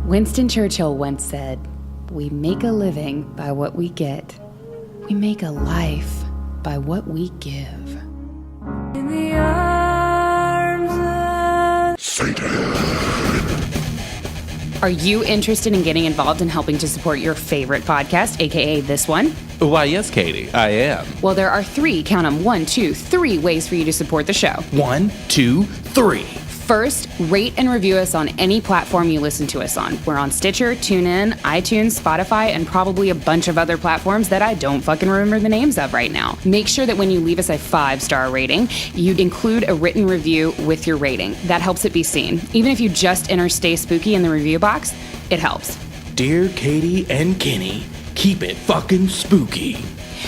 Winston Churchill once said, "We make a living by what we get. We make a life by what we give." In the arms of Satan. Are you interested in getting involved in helping to support your favorite podcast, aka this one? Why, yes, Katie, I am. Well, there are three, count them, 1, 2, 3 ways for you to support the show. 1, 2, 3. First, rate and review us on any platform you listen to us on. We're on Stitcher, TuneIn, iTunes, Spotify, and probably a bunch of other platforms that I don't fucking remember the names of right now. Make sure that when you leave us a 5-star rating, you'd include a written review with your rating. That helps it be seen. Even if you just enter "Stay Spooky" in the review box, it helps. Dear Katie and Kenny, keep it fucking spooky.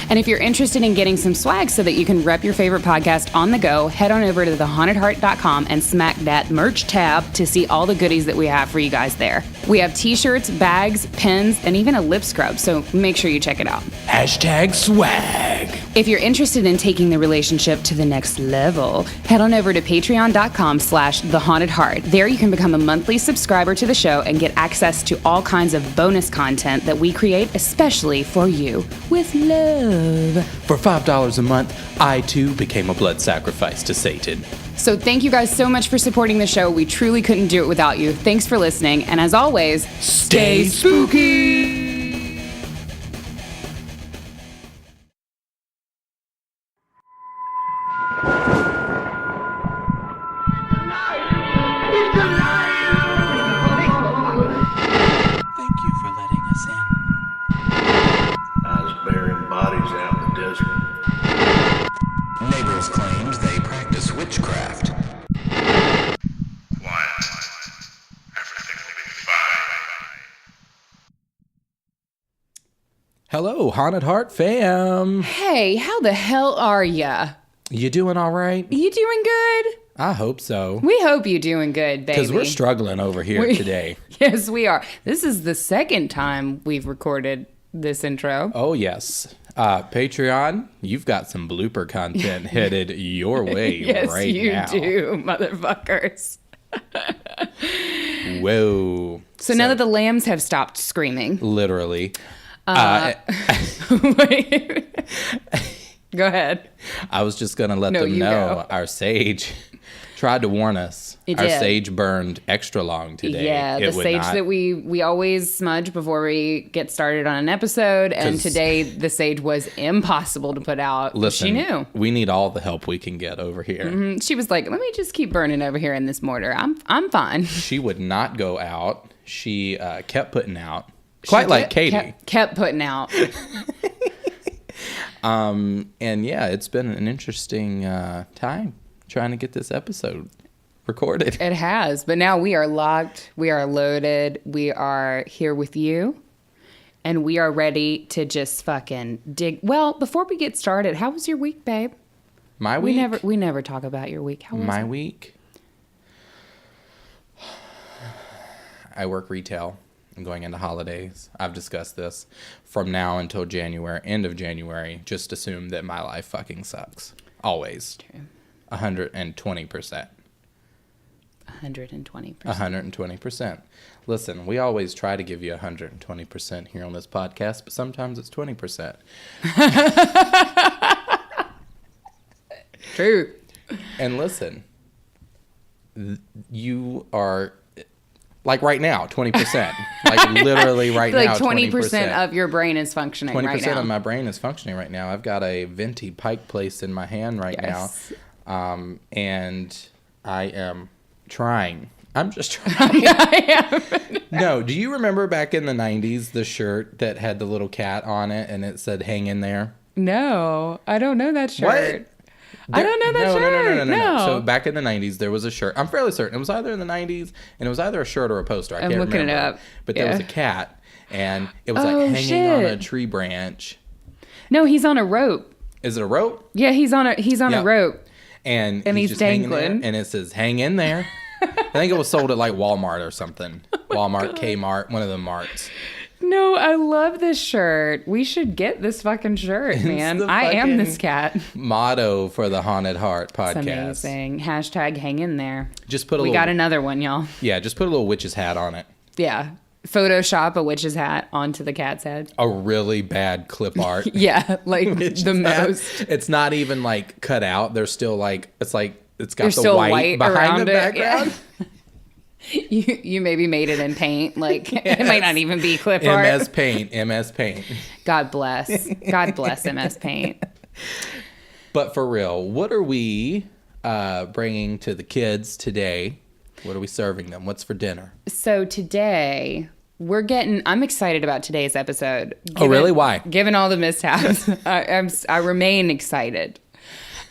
And if you're interested in getting some swag so that you can rep your favorite podcast on the go, head on over to thehauntedheart.com and smack that merch tab to see all the goodies that we have for you guys there. We have t-shirts, bags, pins, and even a lip scrub, so make sure you check it out. Hashtag swag. If you're interested in taking the relationship to the next level, head on over to patreon.com/thehauntedheart. There you can become a monthly subscriber to the show and get access to all kinds of bonus content that we create especially for you with love. For $5 a month, I too became a blood sacrifice to Satan. So thank you guys so much for supporting the show. We truly couldn't do it without you. Thanks for listening. And as always, stay spooky! Hello, Haunted Heart fam. Hey, how the hell are ya? You doing all right? You doing good? I hope so. We hope you're doing good, baby. Because we're struggling over here today. Yes, we are. This is the second time we've recorded this intro. Oh, yes. Patreon, you've got some blooper content headed your way yes, right now. Yes, you do, motherfuckers. Whoa. So now that the lambs have stopped screaming. Literally. Wait. Go ahead. I was just going to let them know our sage tried to warn us. Our sage burned extra long today. Yeah, the sage that we always smudge before we get started on an episode. And today the sage was impossible to put out. Listen, she knew. We need all the help we can get over here. Mm-hmm. She was like, let me just keep burning over here in this mortar. I'm fine. She would not go out. She kept putting out. Quite like Katie. Kept putting out. And yeah, it's been an interesting time trying to get this episode recorded. It has, but now we are locked. We are loaded. We are here with you. And we are ready to just fucking dig. Well, before we get started, how was your week, babe? My week? We never talk about your week. How was my it? week? I work retail. I'm going into holidays. I've discussed this. From now until January, end of January, just assume that my life fucking sucks. Always. True. 120%. 120%. 120%. Listen, we always try to give you 120% here on this podcast, but sometimes it's 20%. True. And listen, you are... Like right now, 20%. Like literally right now, 20% of your brain is functioning right now. 20% of my brain is functioning right now. I've got a venti pike placed in my hand right now. And I am trying. I'm just trying. I am. No, do you remember back in the 90s, the shirt that had the little cat on it and it said, "Hang in there"? No, I don't know that shirt. What? I don't know that shirt. No. So back in the 90s, there was a shirt. I'm fairly certain. It was either in the 90s, and it was either a shirt or a poster. I can't remember. I'm looking it up. But there was a cat, and it was like hanging on a tree branch. No, he's on a rope. Is it a rope? Yeah, he's on a rope. And he's just dangling. And it says, "Hang in there." I think it was sold at like Walmart or something. Walmart, Kmart, one of the marts. No, I love this shirt. We should get this fucking shirt, man. I am this cat. Motto for the Haunted Heart podcast. It's amazing. Hashtag hang in there. Just put we got another one, y'all. Yeah, just put a little witch's hat on it. Yeah. Photoshop a witch's hat onto the cat's head. A really bad clip art. Yeah, like the most. It's not even like cut out. They're still like, it's got There's the still white behind the background. Yeah. You maybe made it in paint. Like it might not even be clip art. MS Paint. God bless MS Paint. But for real, what are we bringing to the kids today? What are we serving them? What's for dinner? So today I'm excited about today's episode. Really? Why? Given all the mishaps, I remain excited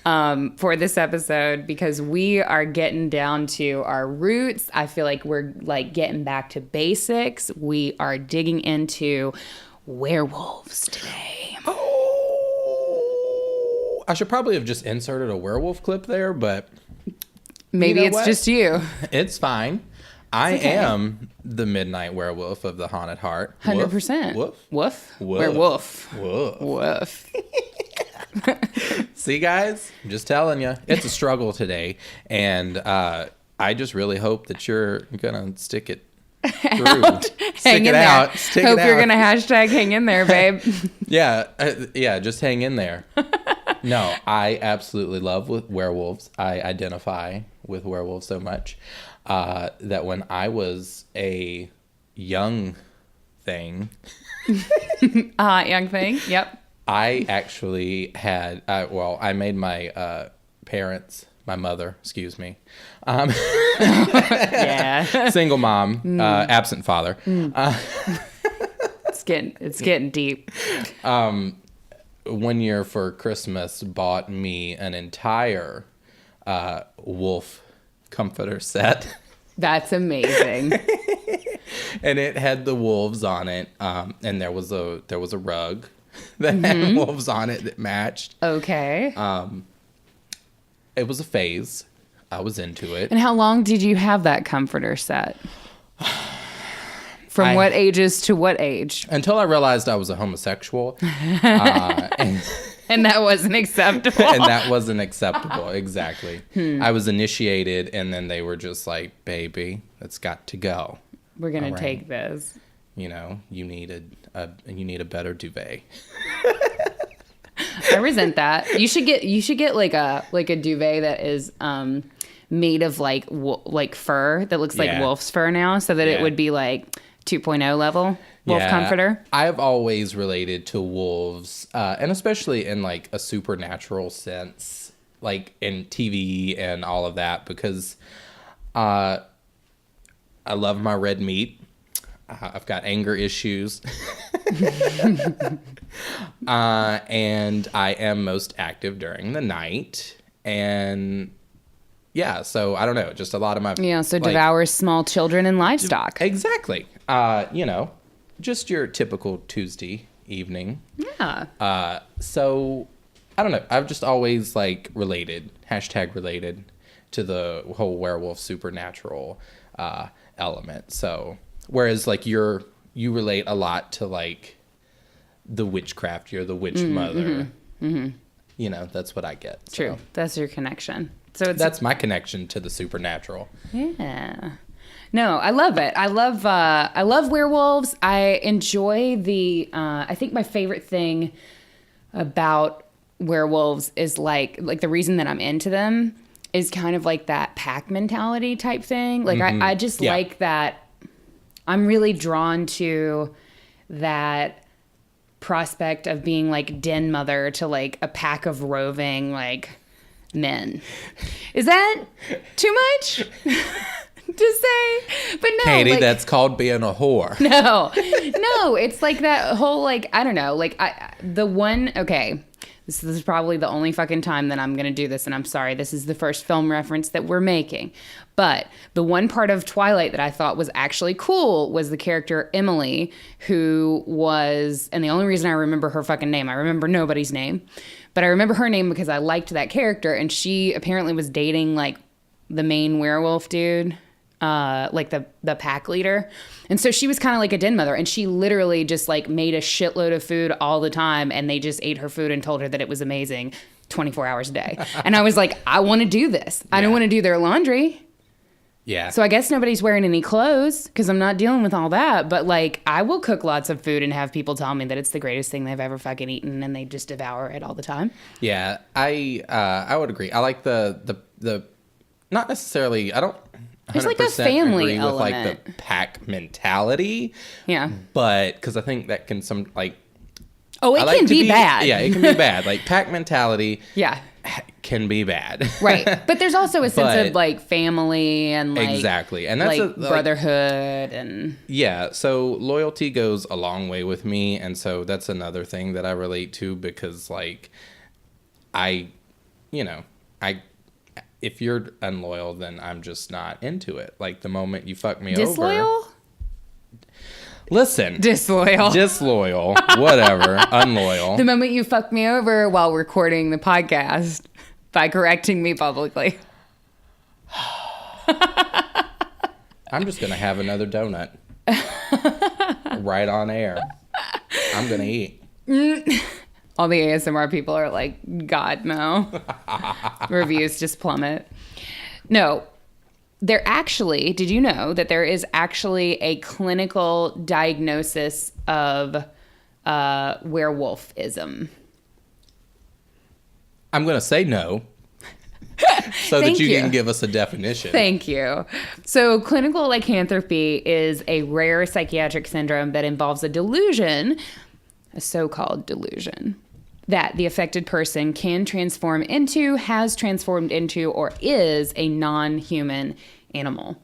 for this episode because we are getting down to our roots. I feel like we're like getting back to basics. We are digging into werewolves today. Oh, I should probably have just inserted a werewolf clip there, but maybe you know it's just you. It's fine. I am the midnight werewolf of the haunted heart. 100%. Woof. Woof. Woof. Werewolf. Woof. Woof. See, guys, I'm just telling you, it's a struggle today, and I just really hope that you're gonna stick it through. Hang in there. Hope you're gonna hashtag hang in there, babe. Yeah, just hang in there. No, I absolutely love werewolves. I identify with werewolves so much that when I was a young thing, young thing, yep. I actually had, I made my parents, my mother, excuse me. Yeah. Single mom, absent father. It's getting deep. 1 year for Christmas bought me an entire wolf comforter set. That's amazing. And it had the wolves on it, and there was a rug that had wolves on it that matched. Okay. It was a phase. I was into it. And how long did you have that comforter set? From what ages to what age? Until I realized I was a homosexual. And that wasn't acceptable. And that wasn't acceptable, exactly. I was initiated, and then they were just like, baby, it's got to go. We're going to take this. You know, you need a better duvet. I resent that. You should get like a duvet that is made of like fur that looks like wolf's fur now, so that it would be like 2.0 level wolf comforter. I've always related to wolves, and especially in like a supernatural sense, like in TV and all of that, because I love my red meat. I've got anger issues. And I am most active during the night. And yeah, so I don't know, just a lot of my... Yeah, so devours small children and livestock. Exactly. Just your typical Tuesday evening. Yeah. So, I don't know. I've just always related to the whole werewolf supernatural element. So... Whereas, you relate a lot to, the witchcraft. You're the witch mother. Mm-hmm. You know, that's what I get. So. True. That's your connection. So that's my connection to the supernatural. Yeah. No, I love it. I love werewolves. I enjoy I think my favorite thing about werewolves is, the reason that I'm into them is kind of like that pack mentality type thing. I just like that. I'm really drawn to that prospect of being den mother to a pack of roving men. Is that too much to say? But no, Katie, that's called being a whore. No, it's that whole I don't know, okay. This is probably the only fucking time that I'm going to do this, and I'm sorry, this is the first film reference that we're making. But the one part of Twilight that I thought was actually cool was the character Emily, who was, and the only reason I remember her fucking name, I remember nobody's name, but I remember her name because I liked that character, and she apparently was dating, the main werewolf dude, the pack leader. And so she was kind of like a den mother, and she literally just made a shitload of food all the time, and they just ate her food and told her that it was amazing 24 hours a day. And I was like, I want to do this. I don't want to do their laundry. Yeah. So I guess nobody's wearing any clothes because I'm not dealing with all that. But like, I will cook lots of food and have people tell me that it's the greatest thing they've ever fucking eaten, and they just devour it all the time. Yeah, I would agree. I like the not necessarily. I don't. There's like a family agree element with like the pack mentality. Yeah. But because I think that can some like. Oh, it can be bad. Yeah, it can be bad. Like pack mentality. Yeah. Can be bad. Right. But there's also a sense of like family and like exactly. And that's like like, brotherhood and yeah, so loyalty goes a long way with me, and so that's another thing that I relate to because like if you're unloyal, then I'm just not into it. Like the moment you fuck me disloyal? over. Listen. Disloyal, whatever, unloyal. The moment you fuck me over while recording the podcast by correcting me publicly. I'm just going to have another donut. Right on air. I'm going to eat. All the ASMR people are like, God, no. Reviews just plummet. No. Did you know that there is actually a clinical diagnosis of werewolfism? I'm going to say no. So that you can give us a definition. Thank you. So clinical lycanthropy is a rare psychiatric syndrome that involves a delusion, a so-called delusion, that the affected person can transform into, has transformed into, or is a non-human animal.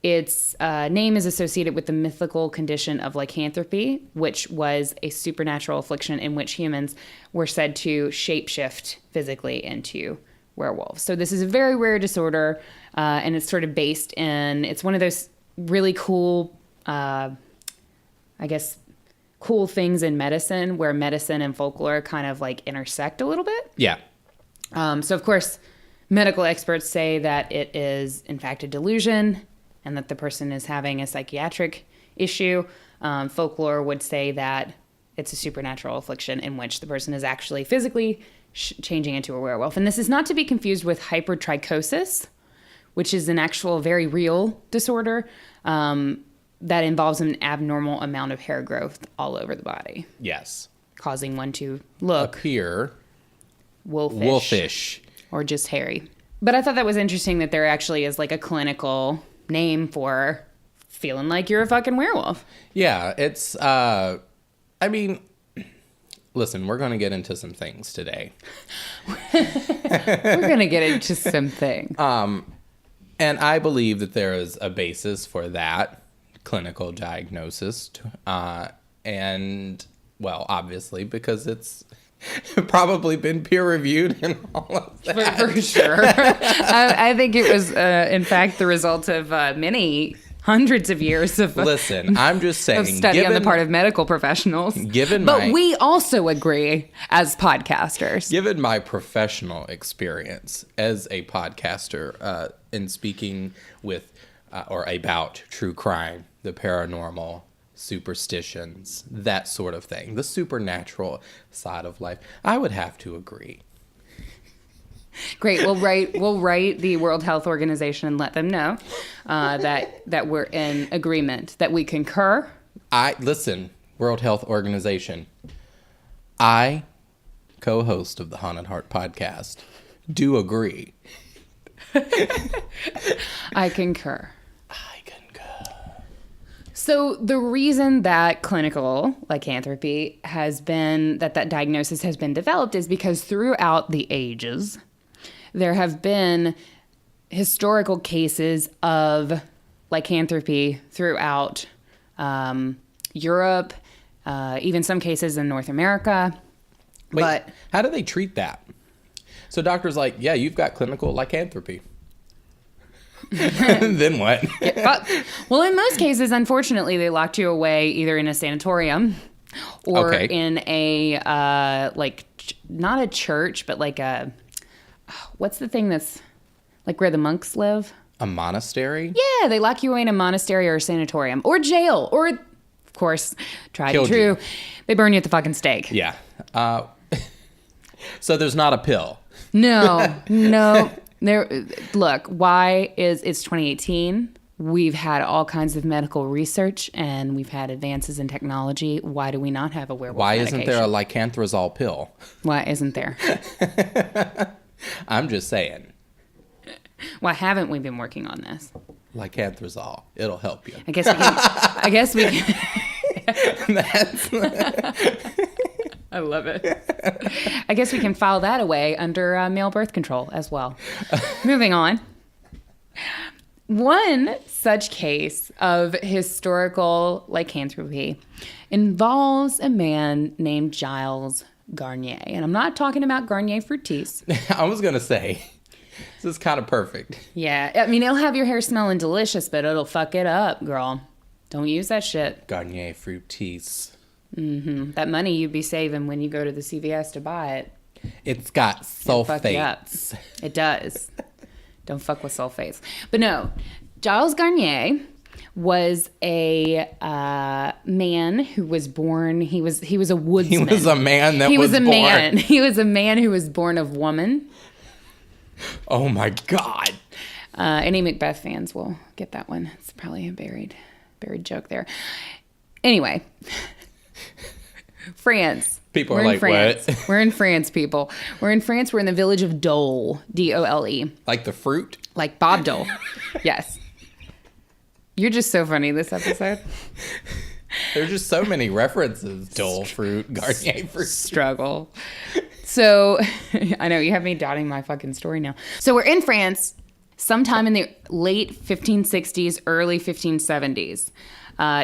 Its name is associated with the mythical condition of lycanthropy, which was a supernatural affliction in which humans were said to shapeshift physically into werewolves. So this is a very rare disorder, and it's sort of based in, it's one of those really cool, cool things in medicine where medicine and folklore kind of like intersect a little bit. Yeah. So of course, medical experts say that it is in fact a delusion and that the person is having a psychiatric issue. Folklore would say that it's a supernatural affliction in which the person is actually physically changing into a werewolf. And this is not to be confused with hypertrichosis, which is an actual very real disorder that involves an abnormal amount of hair growth all over the body. Yes. Causing one to look appear wolfish or just hairy. But I thought that was interesting that there actually is like a clinical name for feeling like you're a fucking werewolf. Yeah, it's listen, we're going to get into some things today. We're going to get into some things. And I believe that there is a basis for that clinical diagnosis. And, well, obviously, because it's probably been peer-reviewed and all of that. For sure. I think it was, in fact, the result of many hundreds of years of listen, I'm just saying, of study on the part of medical professionals. But we also agree as podcasters. Given my professional experience as a podcaster in speaking with or about true crime, the paranormal, superstitions, that sort of thing, the supernatural side of life, I would have to agree. Great. We'll write the World Health Organization and let them know that we're in agreement, that we concur. Listen, World Health Organization, I, co-host of the Haunted Heart podcast, do agree. I concur. So the reason that clinical lycanthropy has been, that diagnosis has been developed is because throughout the ages, there have been historical cases of lycanthropy throughout Europe, even some cases in North America. Wait, but how do they treat that? So doctor's like, yeah, you've got clinical lycanthropy. Then what? Well, in most cases, unfortunately, they locked you away either in a sanatorium or in a, not a church, but like a... What's the thing that's like where the monks live? A monastery? Yeah, they lock you away in a monastery or a sanatorium or jail or, of course, tried and true, they burn you at the fucking stake. Yeah. So there's not a pill. No. Look, it's 2018. We've had all kinds of medical research and we've had advances in technology. Why do we not have a werewolf medication? Isn't there a lycanthrazole pill? Why isn't there? I'm just saying. Why haven't we been working on this? Lycanthrazole. It'll help you. I guess we can. I love it. I guess we can file that away under male birth control as well. Moving on. One such case of historical lycanthropy involves a man named Gilles Garnier. And I'm not talking about Garnier Fructis. I was going to say, this is kind of perfect. Yeah. I mean, it'll have your hair smelling delicious, but it'll fuck it up, girl. Don't use that shit. Garnier Fructis. Mm-hmm. That money you'd be saving when you go to the CVS to buy it. It's got sulfates. It does. Don't fuck with sulfates. But no, Gilles Garnier was a man who was born. He was a woodsman. He was a man that was born. Man. He was a man who was born of woman. Oh my God. Any Macbeth fans will get that one. It's probably a buried joke there. Anyway, France. People are like, what? We're in France, people. We're in France. We're in the village of Dole, Dole. Like the fruit? Like Bob Dole. Yes. You're just so funny this episode. There's just so many references. Dole fruit, Garnier fruit. Struggle. So, I know, you have me doubting my fucking story now. So we're in France sometime in the late 1560s, early 1570s.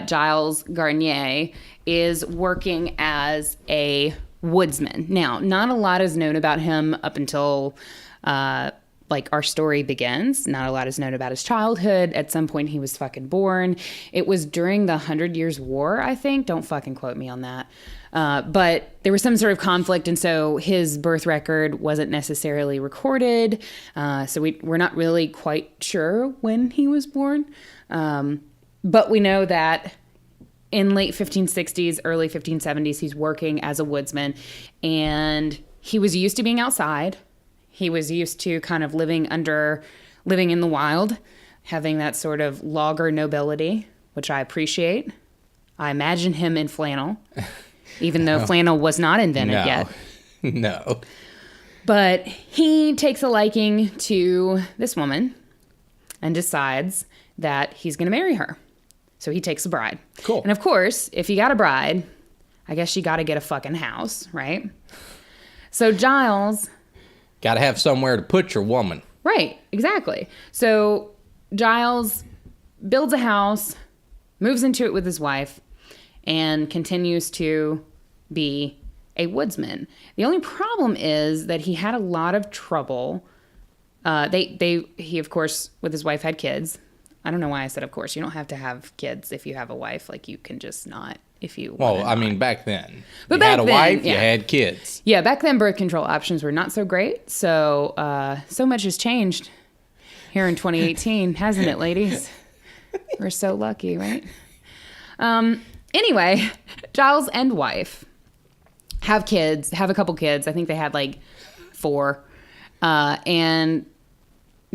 Gilles Garnier is working as a woodsman. Now, not a lot is known about him up until our story begins. Not a lot is known about his childhood. At some point, he was fucking born. It was during the 100 Years' War, I think. Don't fucking quote me on that. But there was some sort of conflict, and so his birth record wasn't necessarily recorded. So we're not really quite sure when he was born. But we know that in late 1560s, early 1570s, he's working as a woodsman, and he was used to being outside. He was used to kind of living in the wild, having that sort of logger nobility, which I appreciate. I imagine him in flannel, even though flannel was not invented yet. No. But he takes a liking to this woman and decides that he's going to marry her. So he takes a bride. Cool. And of course, if you got a bride, I guess you got to get a fucking house, right? So Gilles... Got to have somewhere to put your woman. Right, exactly. So Gilles builds a house, moves into it with his wife, and continues to be a woodsman. The only problem is that he had a lot of trouble. He, of course, with his wife had kids. I don't know why I said of course. You don't have to have kids if you have a wife. Like, you can just not if you want. Well, I mean, back then. But you had a wife, yeah. You had kids. Yeah, back then birth control options were not so great. So, so much has changed here in 2018, hasn't it, ladies? We're so lucky, right? Anyway, Gilles and wife have a couple kids. I think they had like 4. And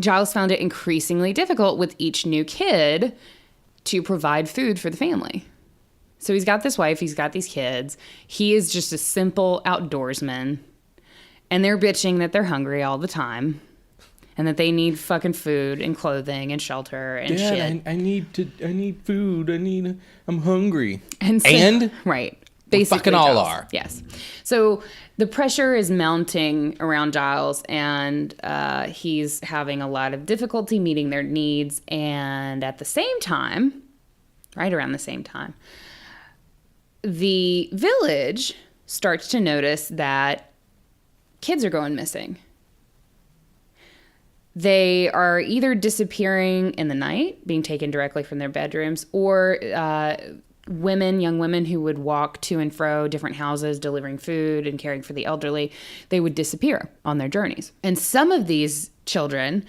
Gilles found it increasingly difficult with each new kid to provide food for the family. So he's got this wife, he's got these kids. He is just a simple outdoorsman. And they're bitching that they're hungry all the time. And that they need fucking food and clothing and shelter and Dad, shit. I need food. I'm hungry. And right. Basically, fucking all Gilles. are. Yes. So the pressure is mounting around Gilles, and he's having a lot of difficulty meeting their needs. And at the same time, right around the same time, the village starts to notice that kids are going missing. They are either disappearing in the night, being taken directly from their bedrooms, or young women who would walk to and fro different houses, delivering food and caring for the elderly, they would disappear on their journeys. And some of these children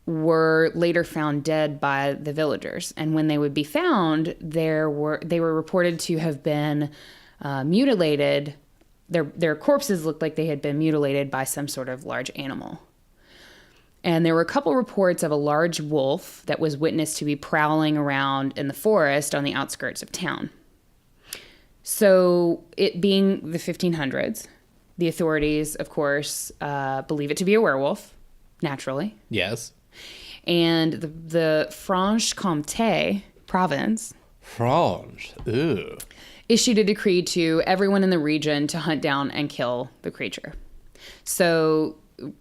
were later found dead by the villagers. And when they would be found, they were reported to have been mutilated. Their corpses looked like they had been mutilated by some sort of large animal. And there were a couple reports of a large wolf that was witnessed to be prowling around in the forest on the outskirts of town. So it being the 1500s, the authorities, of course, believe it to be a werewolf, naturally. Yes. And the Franche-Comté province issued a decree to everyone in the region to hunt down and kill the creature. So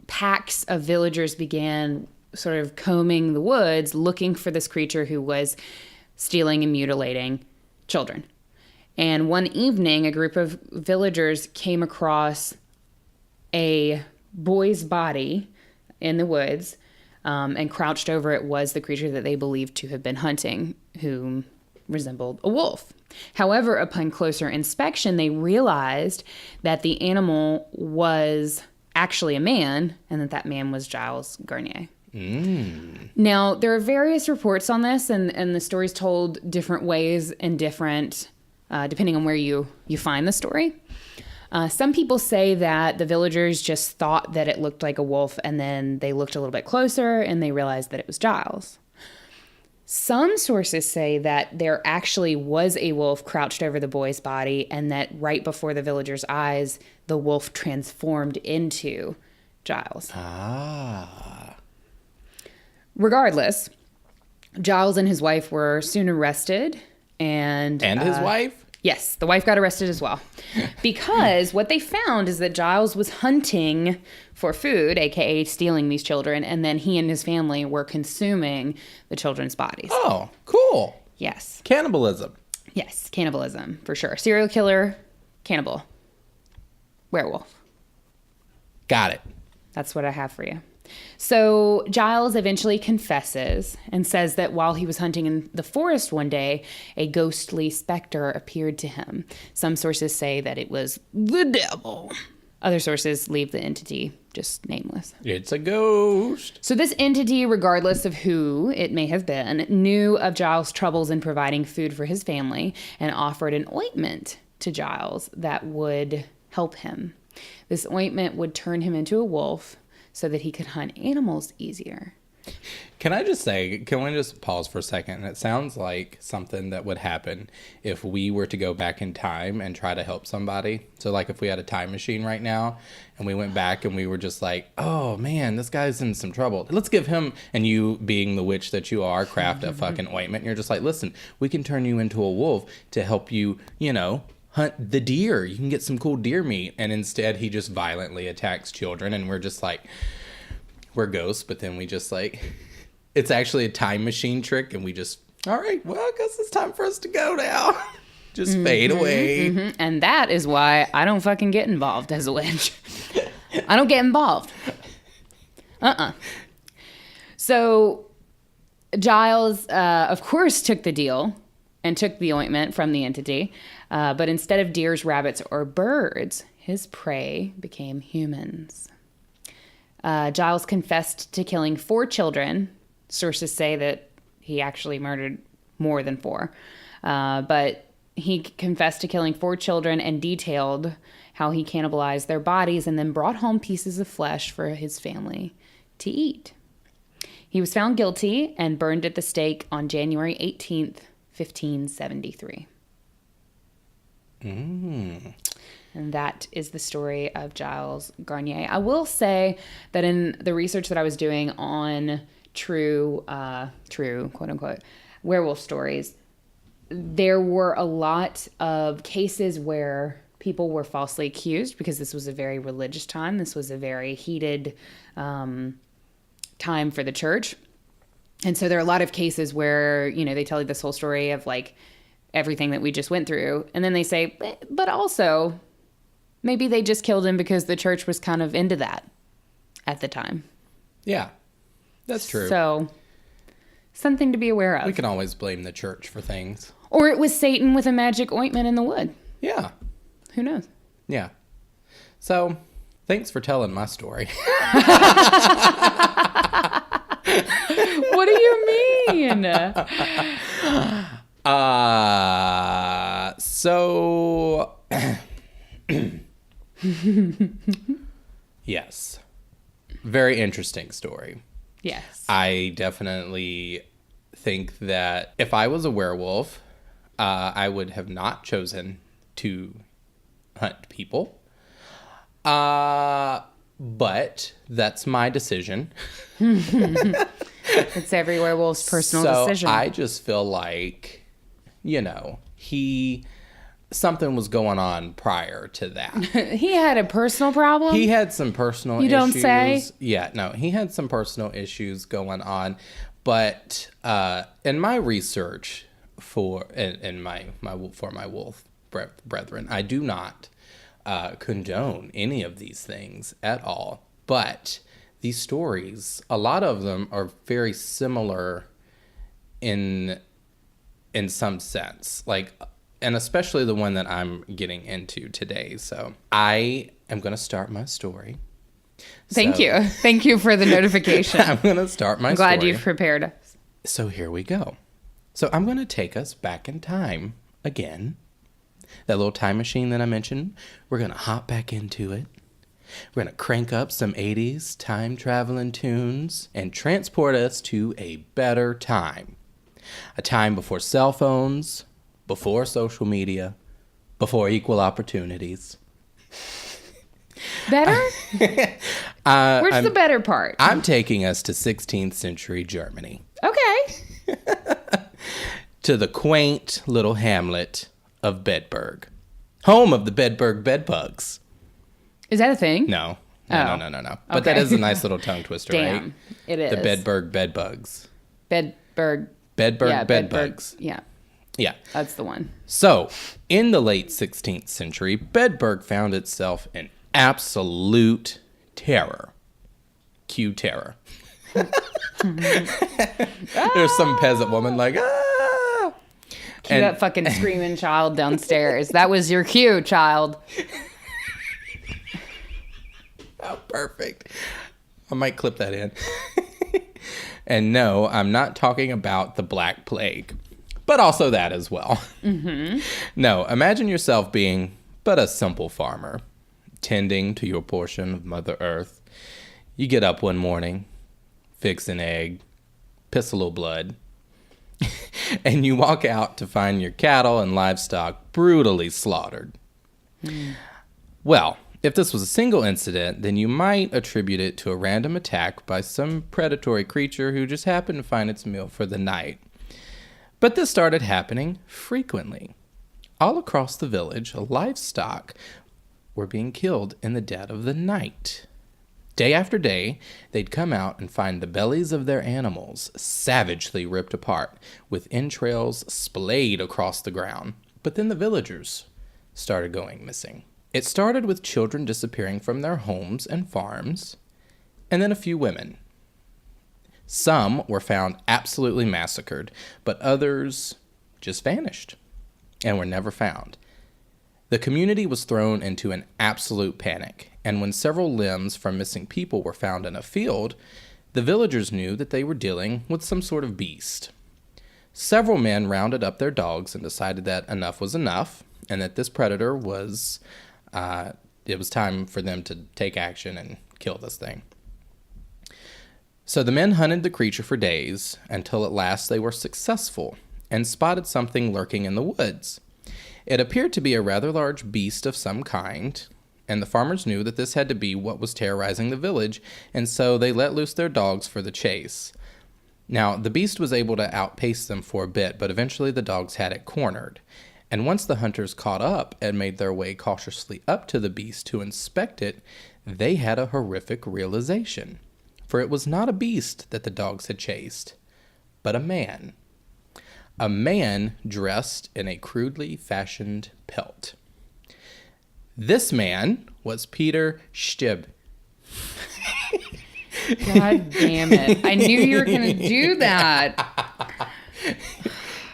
packs of villagers began sort of combing the woods looking for this creature who was stealing and mutilating children. And one evening, a group of villagers came across a boy's body in the woods, and crouched over it was the creature that they believed to have been hunting, who resembled a wolf. However, upon closer inspection, they realized that the animal was actually a man, and that man was Gilles Garnier. Now, there are various reports on this, and the story's told different ways and different, depending on where you find the story. Some people say that the villagers just thought that it looked like a wolf, and then they looked a little bit closer and they realized that it was Gilles. Some sources say that there actually was a wolf crouched over the boy's body, and that right before the villagers' eyes, the wolf transformed into Gilles. Regardless, Gilles and his wife were soon arrested, and his wife? Yes, the wife got arrested as well, because what they found is that Gilles was hunting for food, aka stealing these children, and then he and his family were consuming the children's bodies. Oh, cool. Yes. Cannibalism. Yes, cannibalism, for sure. Serial killer, cannibal, werewolf. Got it. That's what I have for you. So Gilles eventually confesses and says that while he was hunting in the forest one day, a ghostly specter appeared to him. Some sources say that it was the devil. Other sources leave the entity just nameless. It's a ghost. So this entity, regardless of who it may have been, knew of Giles' troubles in providing food for his family and offered an ointment to Gilles that would help him. This ointment would turn him into a wolf so that he could hunt animals easier. Can we just pause for a second? It sounds like something that would happen if we were to go back in time and try to help somebody. So like if we had a time machine right now and we went back and we were just like, oh man, this guy's in some trouble. Let's give him, and you being the witch that you are, craft a fucking ointment. And you're just like, listen, we can turn you into a wolf to help you, hunt the deer. You can get some cool deer meat. And instead he just violently attacks children, and we're just like, we're ghosts, but then we just like, it's actually a time machine trick, and we just, all right, well, I guess it's time for us to go now. Just fade away. And that is why I don't fucking get involved as a witch. I don't get involved. So Giles, of course, took the deal and took the ointment from the entity. But instead of deers, rabbits, or birds, his prey became humans. Giles confessed to killing 4 children. Sources say that he actually murdered more than 4. But he confessed to killing 4 children and detailed how he cannibalized their bodies and then brought home pieces of flesh for his family to eat. He was found guilty and burned at the stake on January 18th, 1573. And that is the story of Gilles Garnier. I will say that in the research that I was doing on true, quote unquote, werewolf stories, there were a lot of cases where people were falsely accused because this was a very religious time. This was a very heated time for the church. And so there are a lot of cases where, they tell you this whole story of like everything that we just went through. And then they say, but also maybe they just killed him because the church was kind of into that at the time. Yeah, that's true. So something to be aware of. We can always blame the church for things. Or it was Satan with a magic ointment in the wood. Yeah. Who knows? Yeah. So thanks for telling my story. What do you mean? So yes. Very interesting story. Yes. I definitely think that if I was a werewolf, I would have not chosen to hunt people. But that's my decision. It's every werewolf's personal decision. So I just feel like, something was going on prior to that. He had a personal problem? He had some personal issues. You don't say? Yeah, no, he had some personal issues going on. But in my research for my wolf brethren, I do not condone any of these things at all. But these stories, a lot of them are very similar in some sense. And especially the one that I'm getting into today. So I am going to start my story. Thank you. Thank you for the notification. I'm going to start my story. I'm glad you've prepared us. So here we go. So I'm going to take us back in time again. That little time machine that I mentioned, we're going to hop back into it. We're going to crank up some 80s time traveling tunes and transport us to a better time. A time before cell phones, before social media, before equal opportunities. Better? Where's the better part? I'm taking us to 16th century Germany. Okay. To the quaint little hamlet of Bedburg. Home of the Bedburg bedbugs. Is that a thing? No. Oh. No. But that is a nice little tongue twister, right? Damn, it is. The Bedburg bedbugs. Bedburg Bedburg bedbugs. Yeah. Yeah. That's the one. So, in the late 16th century, Bedburg found itself in absolute terror. Cue terror. There's some peasant woman like, ah! Cue that fucking screaming child downstairs. That was your cue, child. Oh, perfect. I might clip that in. And no, I'm not talking about the Black Plague, but also that as well. Mm-hmm. No, imagine yourself being but a simple farmer, tending to your portion of Mother Earth. You get up one morning, fix an egg, piss a little blood, and you walk out to find your cattle and livestock brutally slaughtered. Mm. Well, if this was a single incident, then you might attribute it to a random attack by some predatory creature who just happened to find its meal for the night. But this started happening frequently. All across the village, livestock were being killed in the dead of the night. Day after day, they'd come out and find the bellies of their animals savagely ripped apart, with entrails splayed across the ground. But then the villagers started going missing. It started with children disappearing from their homes and farms, and then a few women. Some were found absolutely massacred, but others just vanished and were never found. The community was thrown into an absolute panic, and when several limbs from missing people were found in a field, the villagers knew that they were dealing with some sort of beast. Several men rounded up their dogs and decided that enough was enough, and that this predator was... it was time for them to take action and kill this thing. So the men hunted the creature for days until at last they were successful and spotted something lurking in the woods. It appeared to be a rather large beast of some kind, and the farmers knew that this had to be what was terrorizing the village, and so they let loose their dogs for the chase. Now, the beast was able to outpace them for a bit, but eventually the dogs had it cornered. And once the hunters caught up and made their way cautiously up to the beast to inspect it, they had a horrific realization. For it was not a beast that the dogs had chased, but a man. A man dressed in a crudely fashioned pelt. This man was Peter Stubbe. God damn it. I knew you were going to do that.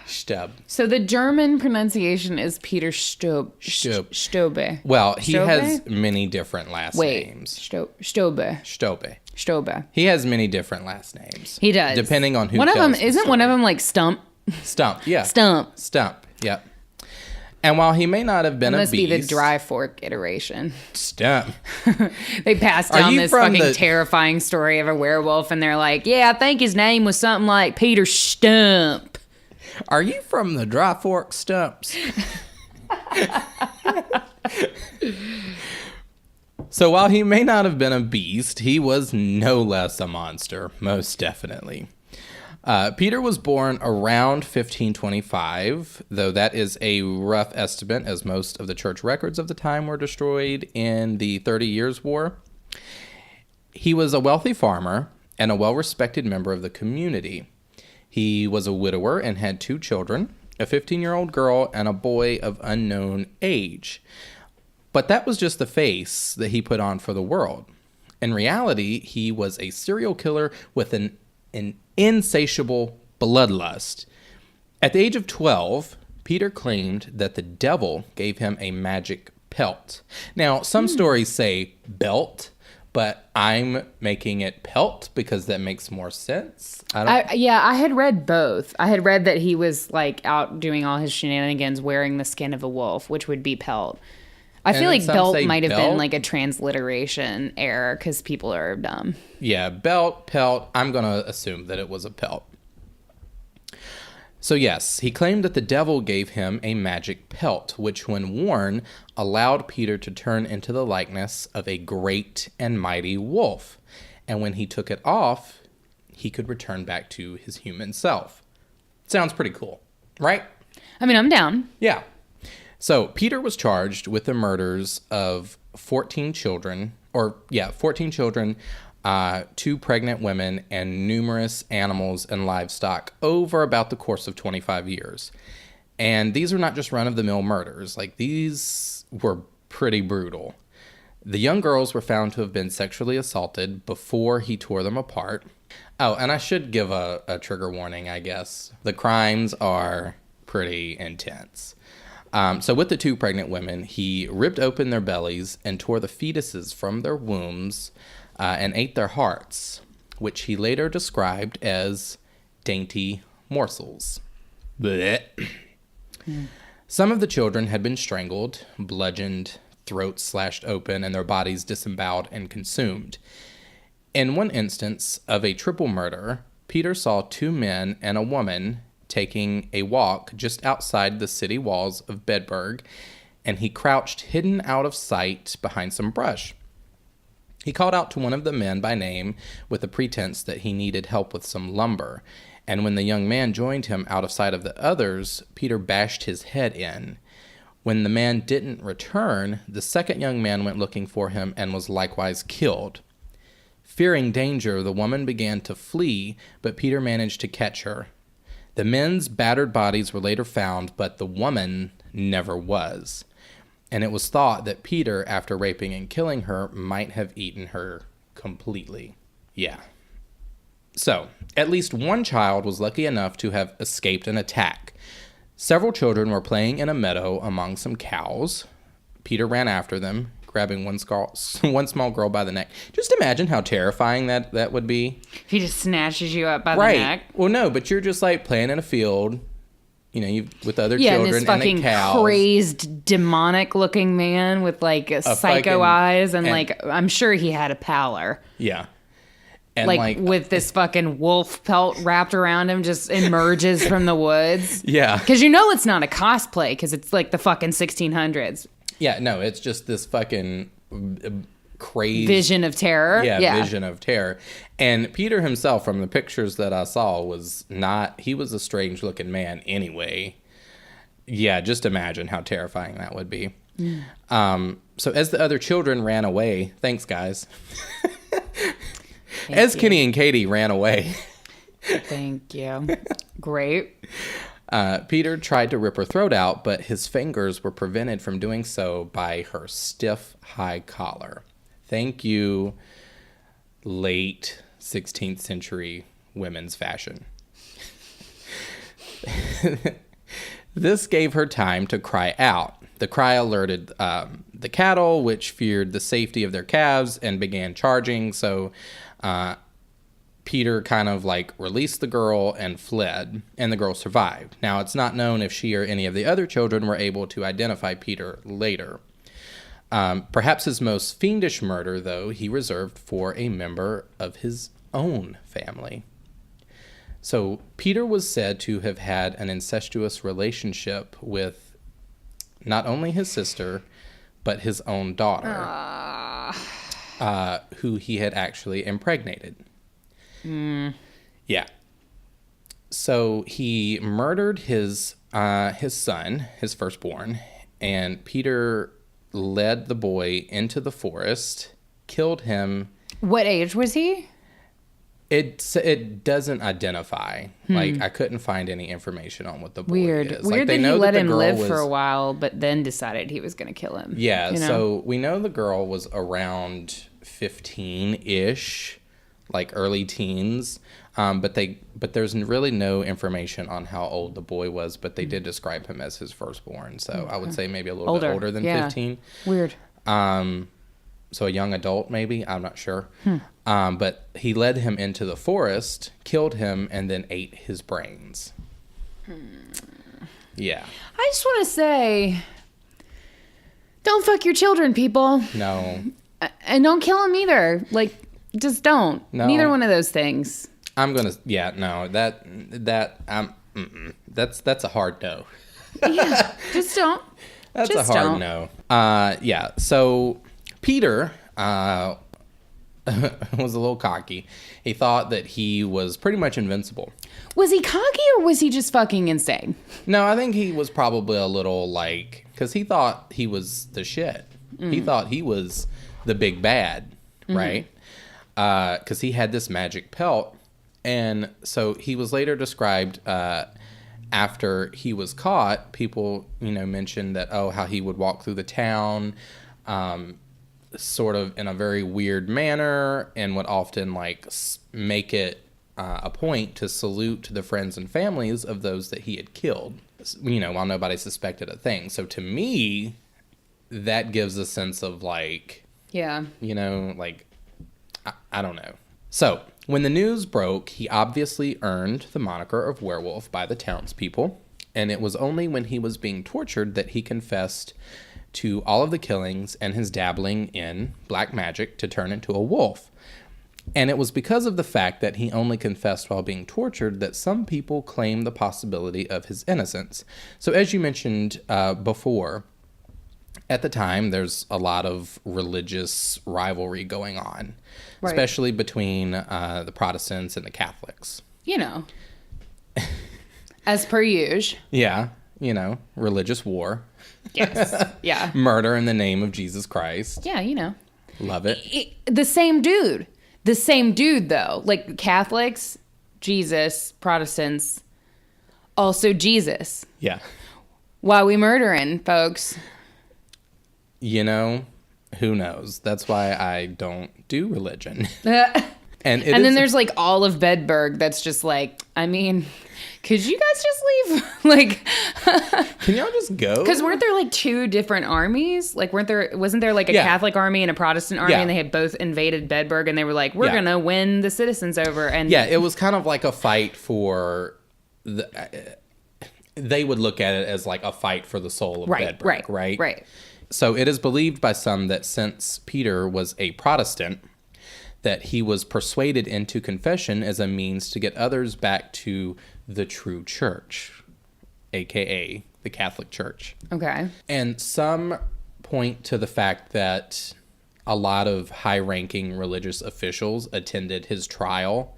Stubbe. So the German pronunciation is Peter Stubbe. Stubbe. Well, he Stubbe? has many different last names. Stubbe. He has many different last names. He does. Depending on who one of them tells the isn't story. one of them like Stump. Stump, yeah. Stump, yep. And while he may not have been It a must beast... be the dry fork iteration. Stubbe. They passed down this fucking terrifying story of a werewolf, and they're like, yeah, I think his name was something like Peter Stump. Are you from the dry fork stumps? So while he may not have been a beast, he was no less a monster, most definitely. Peter was born around 1525, though that is a rough estimate, as most of the church records of the time were destroyed in the 30 Years' War. He was a wealthy farmer and a well-respected member of the community. He was a widower and had 2 children, a 15-year-old girl and a boy of unknown age. But that was just the face that he put on for the world. In reality, he was a serial killer with an insatiable bloodlust. At the age of 12, Peter claimed that the devil gave him a magic pelt. Now, some stories say belt, but I'm making it pelt because that makes more sense. I had read both. I had read that he was like out doing all his shenanigans wearing the skin of a wolf, which would be pelt. I feel like belt might have been like a transliteration error because people are dumb. Yeah, belt, pelt. I'm going to assume that it was a pelt. So yes, he claimed that the devil gave him a magic pelt, which when worn, allowed Peter to turn into the likeness of a great and mighty wolf. And when he took it off, he could return back to his human self. Sounds pretty cool, right? I mean, I'm down. Yeah. So Peter was charged with the murders of 14 children, 2 pregnant women, and numerous animals and livestock over about the course of 25 years. And these are not just run-of-the-mill murders. Like, these were pretty brutal. The young girls were found to have been sexually assaulted before he tore them apart. Oh, and I should give a trigger warning, I guess. The crimes are pretty intense. So with the 2 pregnant women, he ripped open their bellies and tore the fetuses from their wombs and ate their hearts, which he later described as dainty morsels. Blech. Some of the children had been strangled, bludgeoned, throats slashed open, and their bodies disemboweled and consumed. In one instance of a triple murder, Peter saw 2 men and a woman taking a walk just outside the city walls of Bedburg, and he crouched hidden out of sight behind some brush. He called out to one of the men by name with the pretense that he needed help with some lumber, and when the young man joined him out of sight of the others, Peter bashed his head in. When the man didn't return, the second young man went looking for him and was likewise killed. Fearing danger, the woman began to flee, but Peter managed to catch her. The men's battered bodies were later found, but the woman never was. And it was thought that Peter, after raping and killing her, might have eaten her completely. Yeah. So, at least one child was lucky enough to have escaped an attack. Several children were playing in a meadow among some cows. Peter ran after them, grabbing one small girl by the neck. Just imagine how terrifying that would be. If he just snatches you up by the neck. Well, no, but you're just like playing in a field, with other children and this fucking the cows. Crazed, demonic-looking man with like psycho eyes, and like I'm sure he had a pallor. Yeah. And like with this fucking wolf pelt wrapped around him, just emerges from the woods. Yeah. Because it's not a cosplay, because it's like the fucking 1600s. Yeah, no, it's just this fucking crazy vision of terror. Yeah, vision of terror. And Peter himself, from the pictures that I saw, he was a strange looking man anyway. Yeah, just imagine how terrifying that would be. So as the other children ran away, thanks guys. Kenny and Katie ran away. Thank you. Great. Peter tried to rip her throat out, but his fingers were prevented from doing so by her stiff high collar. Thank you, late 16th century women's fashion. This gave her time to cry out. The cry alerted the cattle, which feared the safety of their calves and began charging. So Peter kind of like released the girl and fled, and the girl survived. Now, it's not known if she or any of the other children were able to identify Peter later. Perhaps his most fiendish murder, though, he reserved for a member of his own family. So Peter was said to have had an incestuous relationship with not only his sister, but his own daughter, who he had actually impregnated. Yeah. So he murdered his son, his firstborn, and Peter led the boy into the forest, killed him. What age was he? It doesn't identify. Like, I couldn't find any information on what the boy is. Weird that he let him live for a while, but then decided he was going to kill him. Yeah, you know? So we know the girl was around 15-ish, like early teens. But there's really no information on how old the boy was, but they did describe him as his firstborn. So I would say maybe a little bit older than 15. Weird. So a young adult, maybe. I'm not sure. But he led him into the forest, killed him, and then ate his brains. Yeah. I just want to say, don't fuck your children, people. No. And don't kill them either. Like, just don't. No. Neither one of those things. I'm gonna. Yeah. No. That's a hard no. Yeah. Just don't. That's just a hard don't. no. Yeah. So Peter was a little cocky. He thought that he was pretty much invincible. Was he cocky or was he just fucking insane? No, I think he was probably a little like, because he thought he was the shit. He thought he was the big bad, right? Because he had this magic pelt. And so he was later described after he was caught. People, mentioned that, how he would walk through the town sort of in a very weird manner and would often make it a point to salute the friends and families of those that he had killed, while nobody suspected a thing. So to me, that gives a sense of yeah, I don't know. So when the news broke, he obviously earned the moniker of werewolf by the townspeople, and it was only when he was being tortured that he confessed to all of the killings and his dabbling in black magic to turn into a wolf. And it was because of the fact that he only confessed while being tortured that some people claim the possibility of his innocence. So as you mentioned before, at the time, there's a lot of religious rivalry going on, right, especially between the Protestants and the Catholics. As per usual. Yeah, religious war. Yes, yeah. Murder in the name of Jesus Christ. Yeah, Love it. The same dude, though. Like Catholics, Jesus, Protestants, also Jesus. Yeah. Why we murdering, folks? Who knows? That's why I don't do religion. And then there's all of Bedburg that's just could you guys just leave? Can y'all just go? Because weren't there two different armies? Wasn't there a Catholic army and a Protestant army, and they had both invaded Bedburg, and they were like, we're gonna win the citizens over. And yeah, it was kind of like a fight for they would look at it as a fight for the soul of Bedburg, right? So it is believed by some that since Peter was a Protestant, that he was persuaded into confession as a means to get others back to the true church, aka the Catholic Church. Okay. And some point to the fact that a lot of high-ranking religious officials attended his trial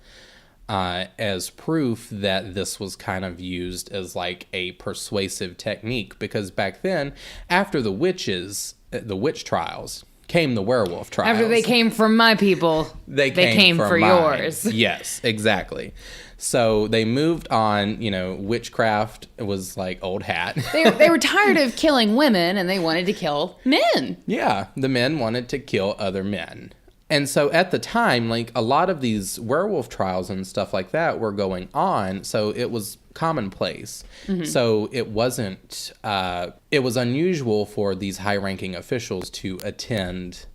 as proof that this was kind of used as a persuasive technique, because back then, after the witch trials, came the werewolf trials. After they came from my people, they came for mine. Yours. Yes, exactly. So they moved on. Witchcraft was old hat. They were tired of killing women, and they wanted to kill men. Yeah, the men wanted to kill other men. And so at the time, a lot of these werewolf trials and stuff like that were going on, so it was commonplace. Mm-hmm. So it wasn't, it was unusual for these high-ranking officials to attend,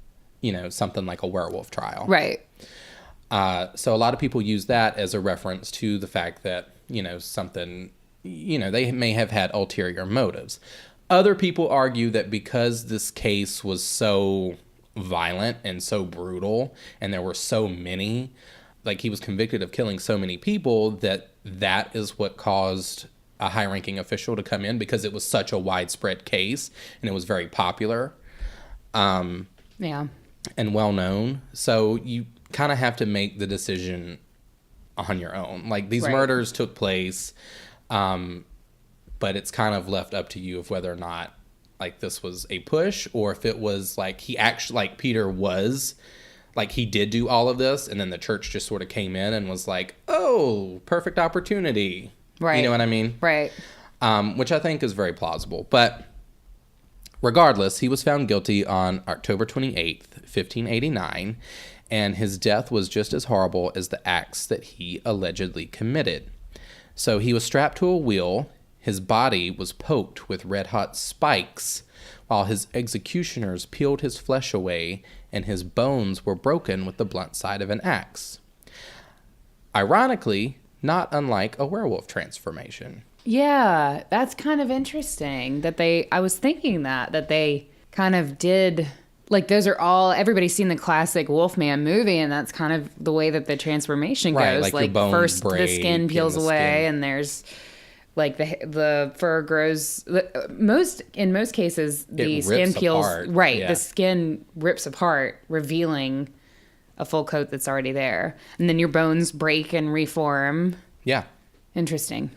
something like a werewolf trial. Right. So a lot of people use that as a reference to the fact that, something, they may have had ulterior motives. Other people argue that because this case was so violent and so brutal, and there were so many, like he was convicted of killing so many people, that is what caused a high-ranking official to come in, because it was such a widespread case and it was very popular. Yeah. And well known. So you kind of have to make the decision on your own. Like, these murders took place, but it's kind of left up to you of whether or not, like, this was a push, or if it was like he actually, like, Peter was, like, he did do all of this, and then the church just sort of came in and was like, oh, perfect opportunity. Right. You know what I mean? Right. Which I think is very plausible. But regardless, he was found guilty on October 28th, 1589, and his death was just as horrible as the acts that he allegedly committed. So he was strapped to a wheel, his body was poked with red-hot spikes, while his executioners peeled his flesh away, and his bones were broken with the blunt side of an axe. Ironically, not unlike a werewolf transformation. Yeah, that's kind of interesting that I was thinking that they kind of did, like, those are all, everybody's seen the classic Wolfman movie, and that's kind of the way that the transformation goes. Like your bones first the break skin peels and the away, skin. and there's, like, the fur grows, in most cases, the skin rips peels, apart. right, Yeah. the skin rips apart, revealing a full coat that's already there. And then your bones break and reform. Yeah. Interesting.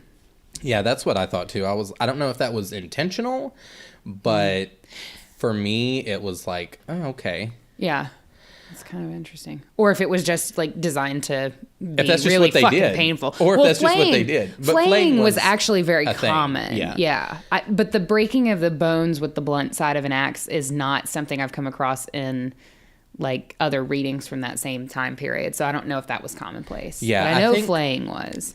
Yeah, that's what I thought too. I don't know if that was intentional, but for me, it was like, oh, okay. Yeah. It's kind of interesting. Or if it was just, like, designed to be If that's just really what they fucking did. painful. Or if that's just what they did. But flaying was was actually very a thing. common. Yeah. But the breaking of the bones with the blunt side of an axe is not something I've come across in, like, other readings from that same time period. So I don't know if that was commonplace. Yeah, But I I know think- flaying was.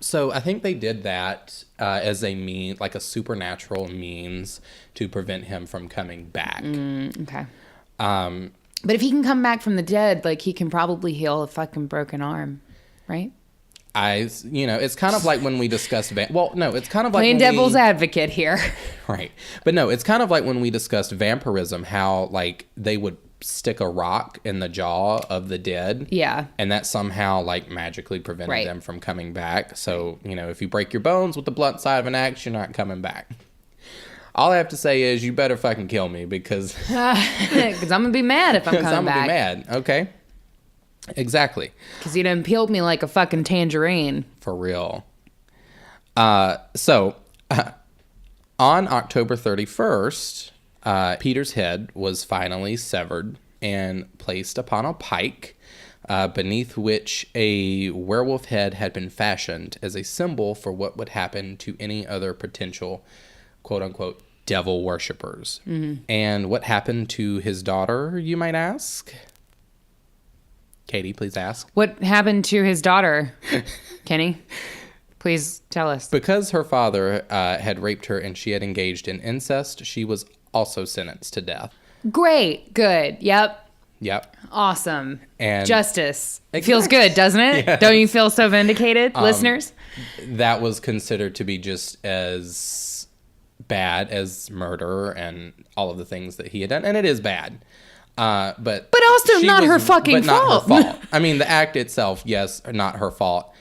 So I think they did that as like a supernatural means to prevent him from coming back. Okay. But if he can come back from the dead, like, he can probably heal a fucking broken arm, right? It's kind of like when we discussed it's kind of like Playing when devil's advocate here. right. But no, it's kind of like when we discussed vampirism, how, like, they would stick a rock in the jaw of the dead. Yeah. And that somehow, like, magically prevented Right. them from coming back. So, if you break your bones with the blunt side of an axe, you're not coming back. All I have to say is you better fucking kill me, because Because I'm going to be mad if I'm coming I'm back. gonna be mad. Okay. Exactly. Because you done peeled me like a fucking tangerine. For real. So, on October 31st, Peter's head was finally severed and placed upon a pike, beneath which a werewolf head had been fashioned as a symbol for what would happen to any other potential, quote-unquote, devil worshippers. Mm-hmm. And what happened to his daughter, you might ask? Katie, please ask. What happened to his daughter, Kenny? Please tell us. Because her father had raped her and she had engaged in incest, she was also sentenced to death. Great. Good. Yep. Yep. Awesome. And justice. It Exactly. feels good, doesn't it? Yeah. Don't you feel so vindicated, listeners? That was considered to be just as bad as murder and all of the things that he had done. And it is bad. But also she not her fucking but not fault. her fault. I mean, the act itself, yes, not her fault.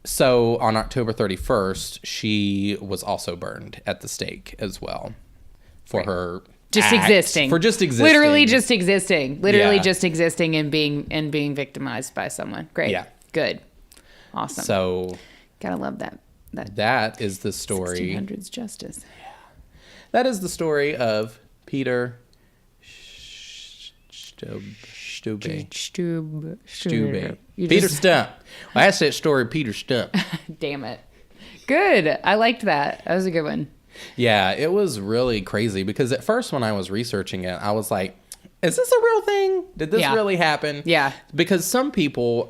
So on October 31st, she was also burned at the stake as well for her Just act, existing. For just existing. Literally just existing. Literally Yeah. just existing and being victimized by someone. Great. Yeah. Good. Awesome. So Gotta love that that is the story. 1600s justice. That is the story of Peter Stubbe. Stubbe. You Peter just- Stump. Well, that's that story of Peter Stump. Damn it. Good. I liked that. That was a good one. Yeah, it was really crazy because at first when I was researching it, I was like, is this a real thing? Did this Yeah. really happen? Yeah. Because some people,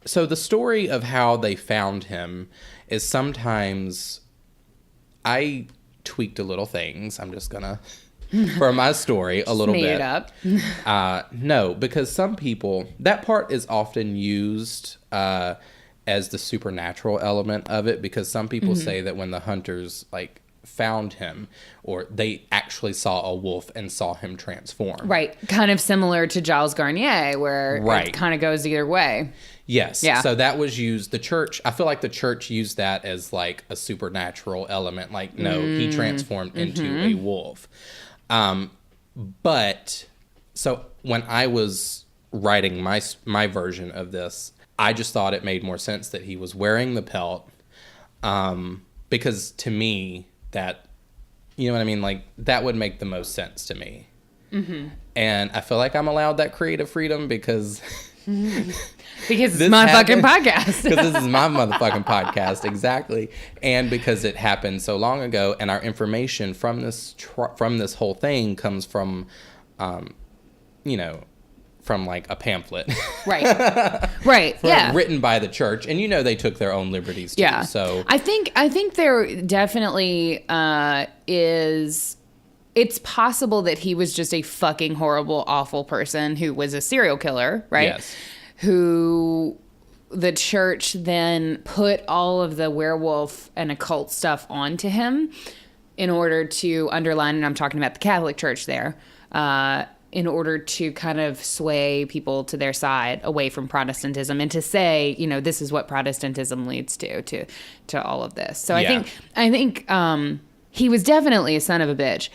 so the story of how they found him is sometimes, I tweaked a little things. I'm just going to for my story a little Made bit. it up. No, because some people, that part is often used as the supernatural element of it, because some people say that when the hunters like found him, or they actually saw a wolf and saw him transform. Right. Kind of similar to Gilles Garnier, where it kind of goes either way. Yes. Yeah. So that was used. The church, I feel like the church used that as like a supernatural element. Like, no, he transformed into a wolf. But so when I was writing my version of this, I just thought it made more sense that he was wearing the pelt. Because to me, that, you know what I mean? Like, that would make the most sense to me. Mm-hmm. And I feel like I'm allowed that creative freedom because... Because it's my fucking podcast. Because this is my motherfucking podcast, exactly. And because it happened so long ago, and our information from this whole thing comes from, from like a pamphlet. Right. Right. Yeah. Written by the church, and they took their own liberties too. Yeah. So I think there definitely is. It's possible that he was just a fucking horrible, awful person who was a serial killer, right? Yes. Who the church then put all of the werewolf and occult stuff onto him in order to underline, and I'm talking about the Catholic Church there, in order to kind of sway people to their side away from Protestantism and to say, this is what Protestantism leads to all of this. So yeah. I think he was definitely a son of a bitch,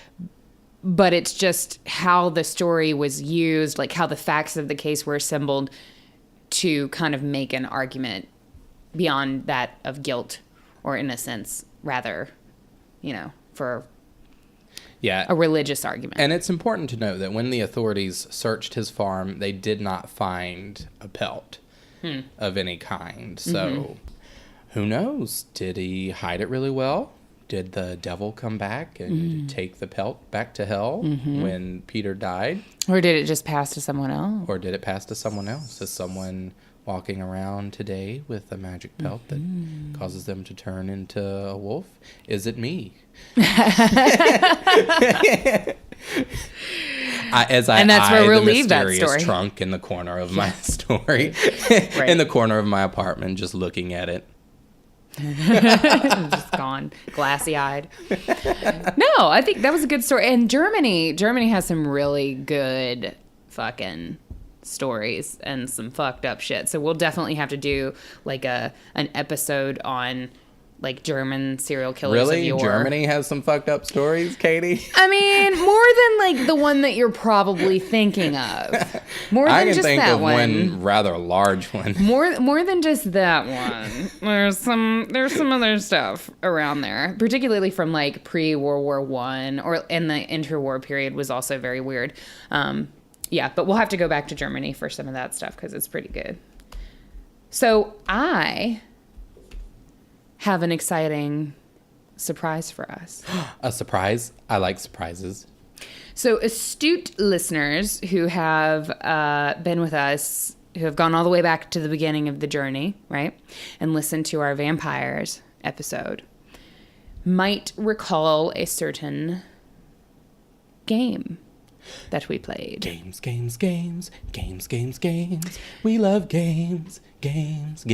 but it's just how the story was used, like how the facts of the case were assembled to kind of make an argument beyond that of guilt or innocence, rather, for a religious argument. And it's important to note that when the authorities searched his farm, they did not find a pelt of any kind. So who knows? Did he hide it really well? Did the devil come back and take the pelt back to hell when Peter died? Or did it just pass to someone else? Or did it pass to someone else? Is someone walking around today with a magic pelt that causes them to turn into a wolf? Is it me? And that's where we'll leave that story. Trunk in the corner of my story, in the corner of my apartment, just looking at it. Just gone, glassy-eyed. No, I think that was a good story. And Germany has some really good fucking stories and some fucked up shit. So we'll definitely have to do like an episode on like German serial killers of yore. Germany has some fucked up stories, Katie? I mean, more than like the one that you're probably thinking of. More than just that one. I can think of one rather large one. More than just that one. There's some other stuff around there, particularly from like pre-World War I, and the interwar period was also very weird. Yeah, but we'll have to go back to Germany for some of that stuff because it's pretty good. So I have an exciting surprise for us. A surprise? I like surprises. So astute listeners who have been with us, who have gone all the way back to the beginning of the journey, right, and listened to our vampires episode, might recall a certain game that we played. Games. We love games. Games.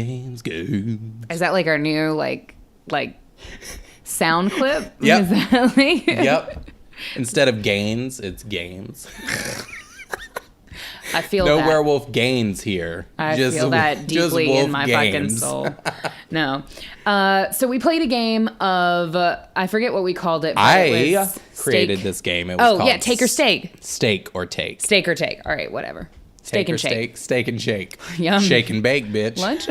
Is that like our new like sound clip? Yep. Is that like... Yep. Instead of gains, it's games. I feel no that. werewolf gains here. I feel that deeply in my fucking soul. No. So we played a game of, I forget what we called it. But I created this game. It was called Take or Steak. Steak or Take. Steak or Take. All right, whatever. Steak and Shake. Steak and Shake. Yum. Shake and bake, bitch. Lunch?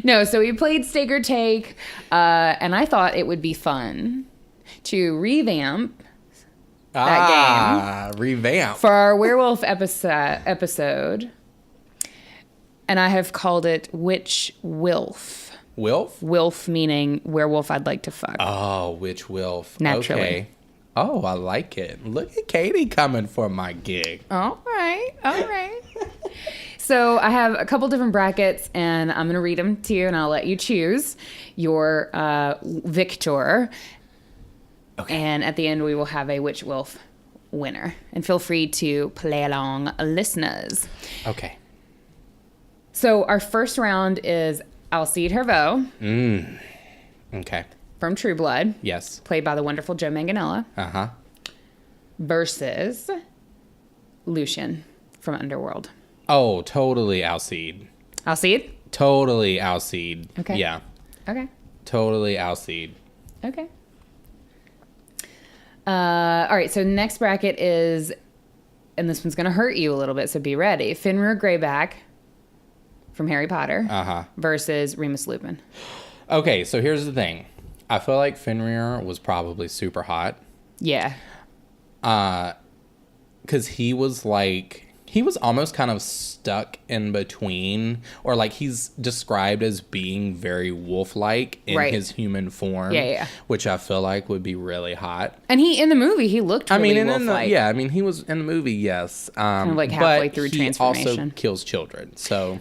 No, so we played Steak or Take, and I thought it would be fun to revamp that game. Revamp. For our werewolf episode. And I have called it Which Wilf? Wilf? Wilf meaning werewolf I'd like to fuck. Oh, which Wilf? Naturally. Okay. Oh, I like it. Look at Katie coming for my gig. All right. So I have a couple different brackets, and I'm going to read them to you, and I'll let you choose your victor. Okay. And at the end, we will have a Witch Wolf winner. And feel free to play along, listeners. Okay. So our first round is Alcide Herveau. Okay. From True Blood. Yes. Played by the wonderful Joe Manganiello. Uh-huh. Versus Lucian from Underworld. Oh, totally Alcide. Alcide? Totally Alcide. Okay. Yeah. Okay. Totally Alcide. Okay. All right, so next bracket is, and this one's going to hurt you a little bit, so be ready. Fenrir Greyback from Harry Potter versus Remus Lupin. Okay, so here's the thing. I feel like Fenrir was probably super hot. Yeah. Because he was almost kind of stuck in between, or like he's described as being very wolf-like in his human form. Yeah. Which I feel like would be really hot. And in the movie, he looked really wolf-like. He was in the movie, yes. Kind of like halfway through transformation. He also kills children, so.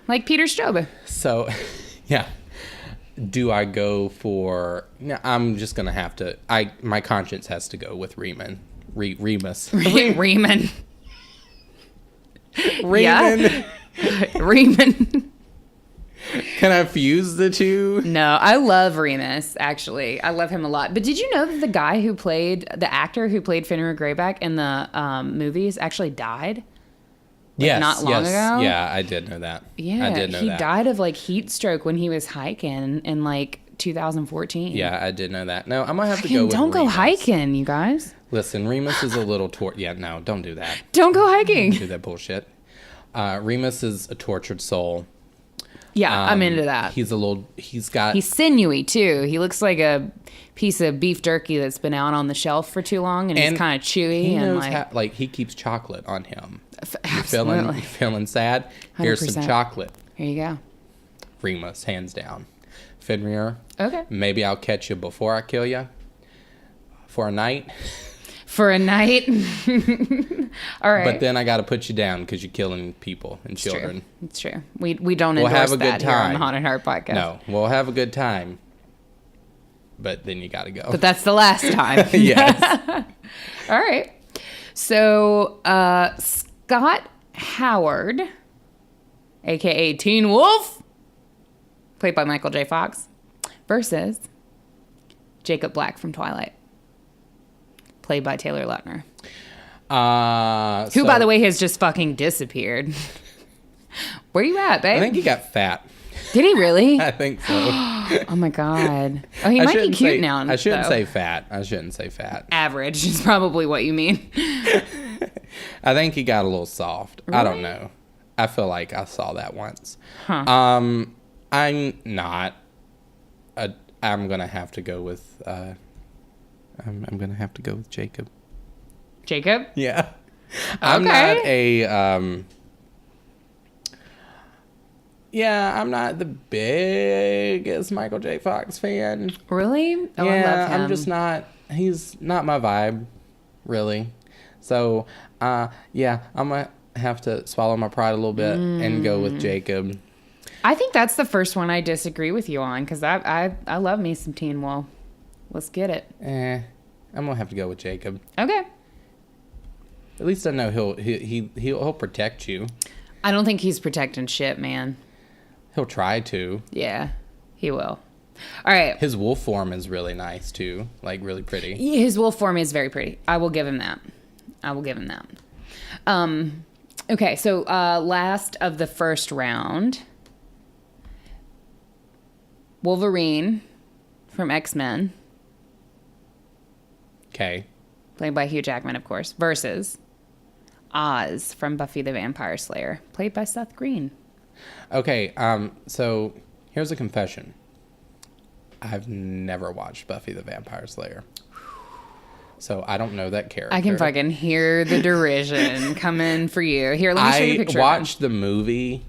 Like Peter Stubbe. So, yeah. Do I go for... No, I'm just going to have to... My conscience has to go with Remus. Riemann. Raymond. Riemann. Can I fuse the two? No, I love Remus, actually. I love him a lot. But did you know that the actor who played Fenrir Greyback in the movies actually died? Not long ago? Yeah, I did know that. Yeah, I did know he that. died of heat stroke when he was hiking in 2014. Yeah, I did know that. No, I'm going to have to go with Don't go Remus. hiking, you guys. Listen, Remus is a little... Yeah, no, don't do that. Don't go hiking. Don't do that bullshit. Remus is a tortured soul. Yeah, I'm into that. He's sinewy, too. He looks like a piece of beef jerky that's been out on the shelf for too long, and he's kind of chewy. He and knows he keeps chocolate on him. Absolutely. You're feeling sad? 100%. Here's some chocolate. Here you go. Remus, hands down. Fenrir. Okay. Maybe I'll catch you before I kill you. For a night. For a night. All right. But then I got to put you down because you're killing people and children. It's true. We don't endorse that here on the Haunted Heart podcast. No, we'll have a good time. But then you got to go. But that's the last time. Yes. All right. So Scott Howard, a.k.a. Teen Wolf, played by Michael J. Fox, versus Jacob Black from Twilight, played by Taylor Lautner. Who, by the way, has just fucking disappeared. Where you at, babe? I think he got fat. Did he really? I think so. Oh, my God. Oh, he might be cute now. I shouldn't say fat. Average is probably what you mean. I think he got a little soft. Really? I don't know. I feel like I saw that once. Huh. I'm not. I'm going to have to go with... I'm going to have to go with Jacob. Jacob? Yeah. I'm not a... Yeah, I'm not the biggest Michael J. Fox fan. Really? Oh, yeah, I love him. I'm just not... He's not my vibe, really. So, yeah, I'm going to have to swallow my pride a little bit and go with Jacob. I think that's the first one I disagree with you on, because I love me some Teen Wolf. Let's get it. I'm going to have to go with Jacob. Okay. At least I know he'll protect you. I don't think he's protecting shit, man. He'll try to. Yeah, he will. All right. His wolf form is really nice, too. Like, really pretty. His wolf form is very pretty. I will give him that. Okay, so last of the first round. Wolverine from X-Men. Okay. Played by Hugh Jackman, of course. Versus Oz from Buffy the Vampire Slayer. Played by Seth Green. Okay, so here's a confession. I've never watched Buffy the Vampire Slayer. So I don't know that character. I can fucking hear the derision coming for you. Here, let me show you a picture. I watched the movie.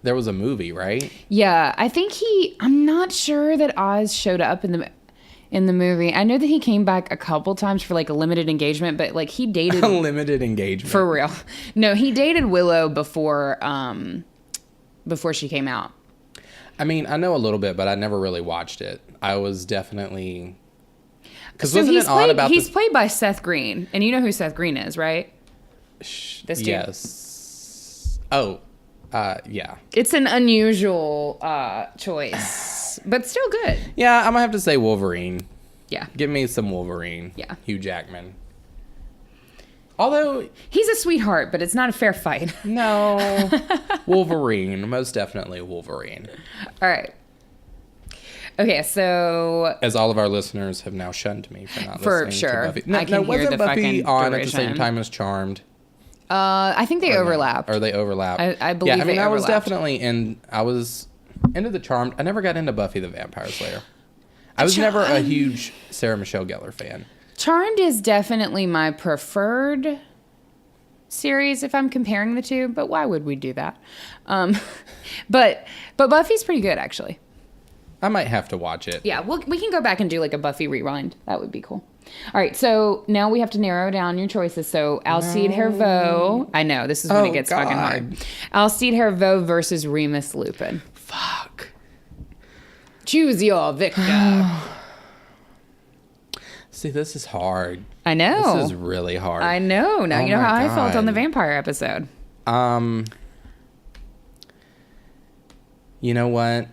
There was a movie, right? Yeah, I think I'm not sure that Oz showed up in the movie. I know that he came back a couple times for like a limited engagement, but like he dated... A limited engagement. For real. No, he dated Willow before she came out. I mean, I know a little bit, but I never really watched it. I was definitely Because wasn't it on about he's played by Seth Green, and you know who Seth Green is, right? This dude. Yes. Oh, yeah. It's an unusual choice, but still good. Yeah, I'm gonna have to say Wolverine. Yeah. Give me some Wolverine. Yeah. Hugh Jackman. Although he's a sweetheart, but it's not a fair fight. No. Wolverine. Most definitely Wolverine. All right. Okay, so as all of our listeners have now shunned me for not listening sure. to Buffy. No, wasn't Buffy on at the same time as Charmed? I think they overlap. Or they overlap. I believe. Yeah, I mean, I was definitely I was into the Charmed. I never got into Buffy the Vampire Slayer. I was never a huge Sarah Michelle Gellar fan. Charmed is definitely my preferred series if I'm comparing the two, but why would we do that? But Buffy's pretty good, actually. I might have to watch it. Yeah, we can go back and do like a Buffy rewind. That would be cool. All right, so now we have to narrow down your choices. So Alcide Herveau. I know, this is when it gets fucking hard. Alcide Herveau versus Remus Lupin. Fuck. Choose your victor. See, this is hard. I know. This is really hard. I know. Now you know how I felt on the vampire episode. You know what?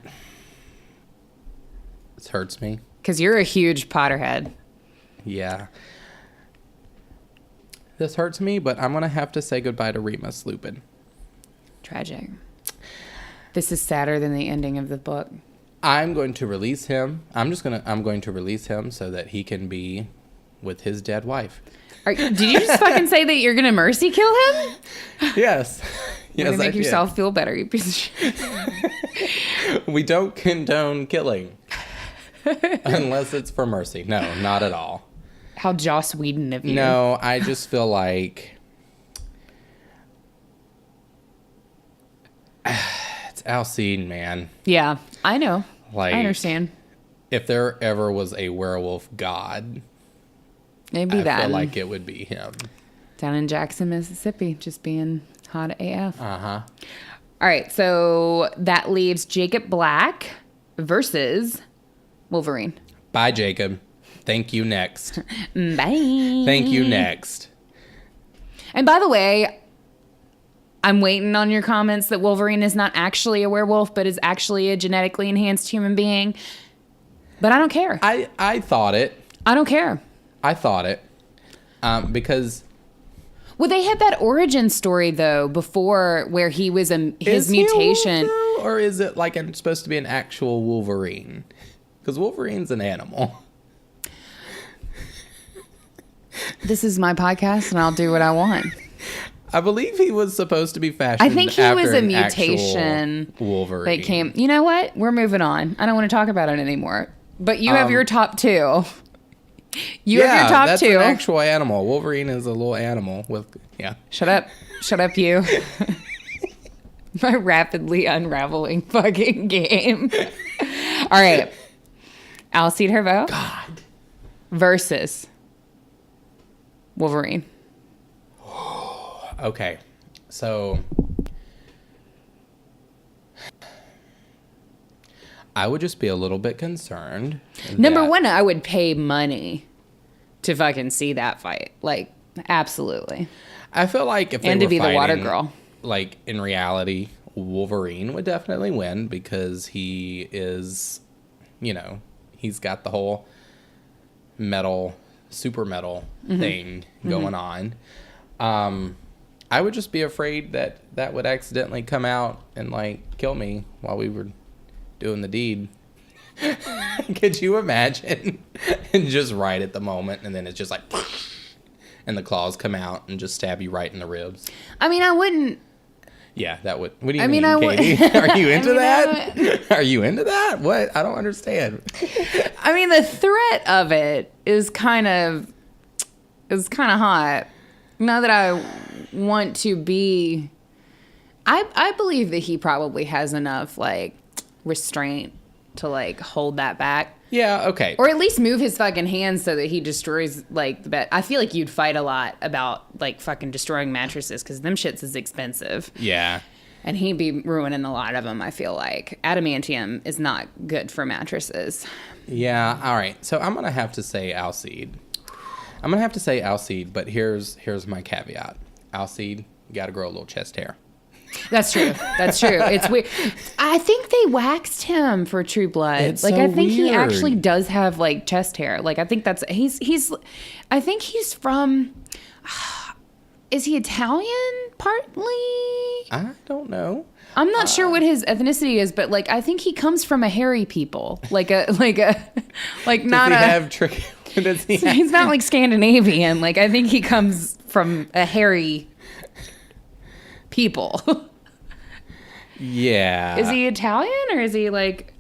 This hurts me. Because you're a huge Potterhead. Yeah. This hurts me, but I'm going to have to say goodbye to Remus Lupin. Tragic. This is sadder than the ending of the book. I'm going to release him. I'm going to release him so that he can be with his dead wife. Did you just fucking say that you're going to mercy kill him? Yes. Yes, make yourself feel better, you piece of shit. We don't condone killing. Unless it's for mercy. No, not at all. How Joss Whedon of you. No, I just feel like it's Alcide, man. Yeah, I know. Like, I understand. If there ever was a werewolf god, maybe I feel like it would be him. Down in Jackson, Mississippi, just being hot AF. Uh-huh. All right, so that leaves Jacob Black versus Wolverine. Bye, Jacob. Thank you, next. Bye. Thank you, next. And by the way, I'm waiting on your comments that Wolverine is not actually a werewolf, but is actually a genetically enhanced human being. But I don't care. I thought it. I don't care. I thought it. Because... Well, they had that origin story, though, before where he was his mutation. Or is it like supposed to be an actual Wolverine? Because Wolverine's an animal. This is my podcast, and I'll do what I want. I believe he was supposed to be fashioned. I think he was a mutation. Wolverine. That came. You know what? We're moving on. I don't want to talk about it anymore. But you have your top two. You have your top that's two. An actual animal. Wolverine is a little animal with Shut up. Shut up, you. My rapidly unraveling fucking game. All right. Alcide Herveau. God. Versus Wolverine. Okay. So I would just be a little bit concerned. Number one, I would pay money to fucking see that fight. Like, absolutely. I feel like if they and were to be fighting, the water girl. Like, in reality, Wolverine would definitely win because he is, he's got the whole super metal thing going on. I would just be afraid that would accidentally come out and, like, kill me while we were doing the deed. Could you imagine? And just right at the moment, and then it's just like, and the claws come out and just stab you right in the ribs. I mean, I wouldn't. Yeah, that would. What do you mean, Katie? Are you into that? Are you into that? What? I don't understand. I mean, the threat of it is kind of hot. Not that I want to be. I believe that he probably has enough like restraint to like hold that back. Yeah, okay. Or at least move his fucking hands so that he destroys like the bed. I feel like you'd fight a lot about like fucking destroying mattresses because them shits is expensive. Yeah. And he'd be ruining a lot of them, I feel like. Adamantium is not good for mattresses. Yeah, all right. So I'm going to have to say Alcide. But here's my caveat. Alcide, you got to grow a little chest hair. That's true. It's weird. I think they waxed him for True Blood. It's like so I think he weird. actually does have like chest hair. Like I think that's I think he's from is he Italian partly? I don't know. I'm not sure what his ethnicity is, but like I think he comes from a hairy people. Like not Does he have? he's not like Scandinavian. Like I think he comes from a hairy people. Yeah. Is he Italian or is he like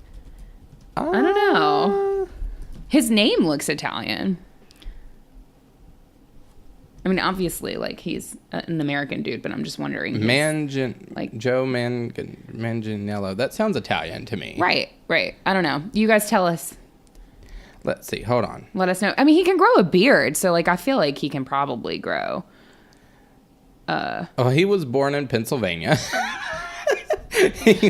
I don't know. His name looks Italian. I mean, obviously, like he's an American dude, but I'm just wondering. Joe Manganiello. That sounds Italian to me. Right. I don't know. You guys tell us. Let's see. Hold on. Let us know. I mean, he can grow a beard, so like I feel like he can probably grow. He was born in Pennsylvania.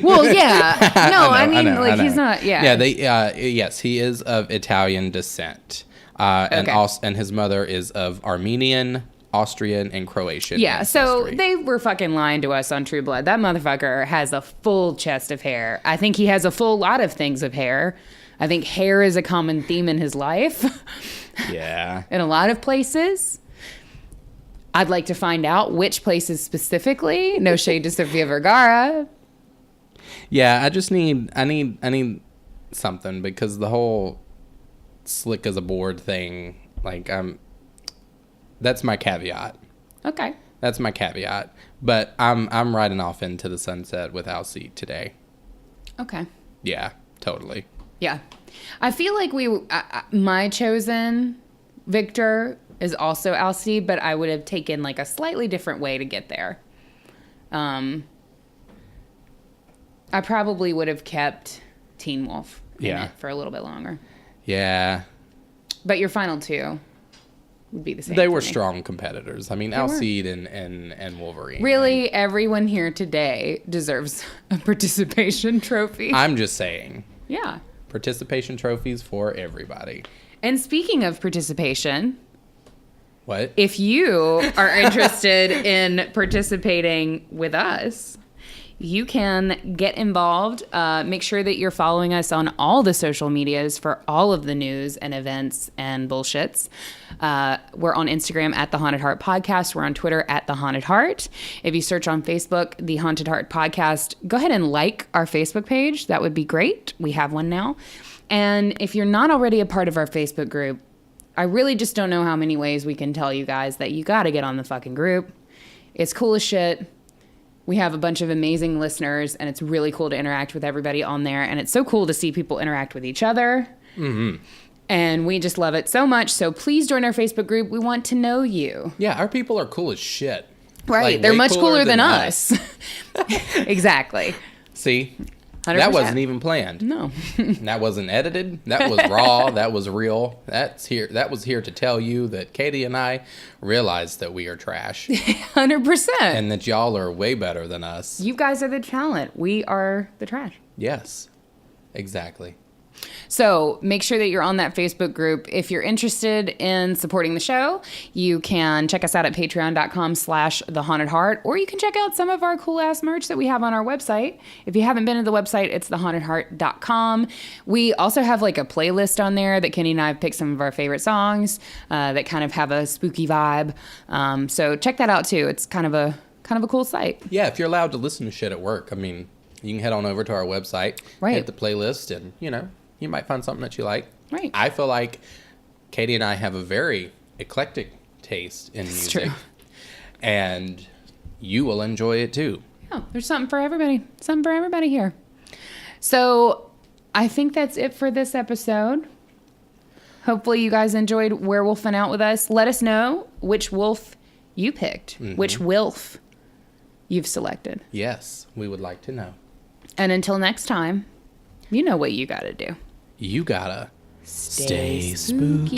Well, yeah. No, I know, I know. he's not. Yeah. Yeah. Yes, he is of Italian descent. And his mother is of Armenian, Austrian, and Croatian. Yeah, so ancestry. they were fucking lying to us on True Blood. That motherfucker has a full chest of hair. I think he has a full lot of things of hair. I think hair is a common theme in his life. Yeah. In a lot of places. I'd like to find out which places specifically. No shade to Sofia Vergara. Yeah, I need something because the whole slick as a board thing, like that's my caveat. Okay. That's my caveat. But I'm riding off into the sunset with Alcide today. Okay. Yeah, totally. Yeah. I feel like my chosen victor is also Alcide, but I would have taken like a slightly different way to get there. I probably would have kept Teen Wolf in it for a little bit longer. Yeah. But your final two would be the same. They were strong competitors. I mean, Alcide and Wolverine. Really, like, everyone here today deserves a participation trophy. I'm just saying. Yeah. Participation trophies for everybody. And speaking of participation... What? If you are interested in participating with us, you can get involved. Make sure that you're following us on all the social medias for all of the news and events and bullshits. We're on Instagram at The Haunted Heart Podcast. We're on Twitter at The Haunted Heart. If you search on Facebook, The Haunted Heart Podcast, go ahead and like our Facebook page. That would be great. We have one now. And if you're not already a part of our Facebook group, I really just don't know how many ways we can tell you guys that you got to get on the fucking group. It's cool as shit. We have a bunch of amazing listeners, and it's really cool to interact with everybody on there. And it's so cool to see people interact with each other. Mm-hmm. And we just love it so much. So please join our Facebook group. We want to know you. Yeah, our people are cool as shit. Right. Like, they're way much cooler than us. Exactly. See? 100%. That wasn't even planned. No. That wasn't edited. That was raw. That was real. That was here to tell you that Katie and I realized that we are trash. 100%. And that y'all are way better than us. You guys are the talent. We are the trash. Yes. Exactly. So make sure that you're on that Facebook group. If you're interested in supporting the show, you can check us out at patreon.com/thehauntedheart, or you can check out some of our cool ass merch that we have on our website. If you haven't been to the website, it's thehauntedheart.com. We also have like a playlist on there that Kenny and I have picked some of our favorite songs that kind of have a spooky vibe. So check that out too. It's kind of a cool site. Yeah, if you're allowed to listen to shit at work, I mean, you can head on over to our website, hit the playlist, and, you might find something that you like. Right. I feel like Katie and I have a very eclectic taste in music. True. And you will enjoy it too. Yeah, there's something for everybody. Something for everybody here. So I think that's it for this episode. Hopefully you guys enjoyed werewolfing out with us. Let us know which wolf you picked, which WILF you've selected. Yes, we would like to know. And until next time, you know what you gotta do. You gotta stay spooky.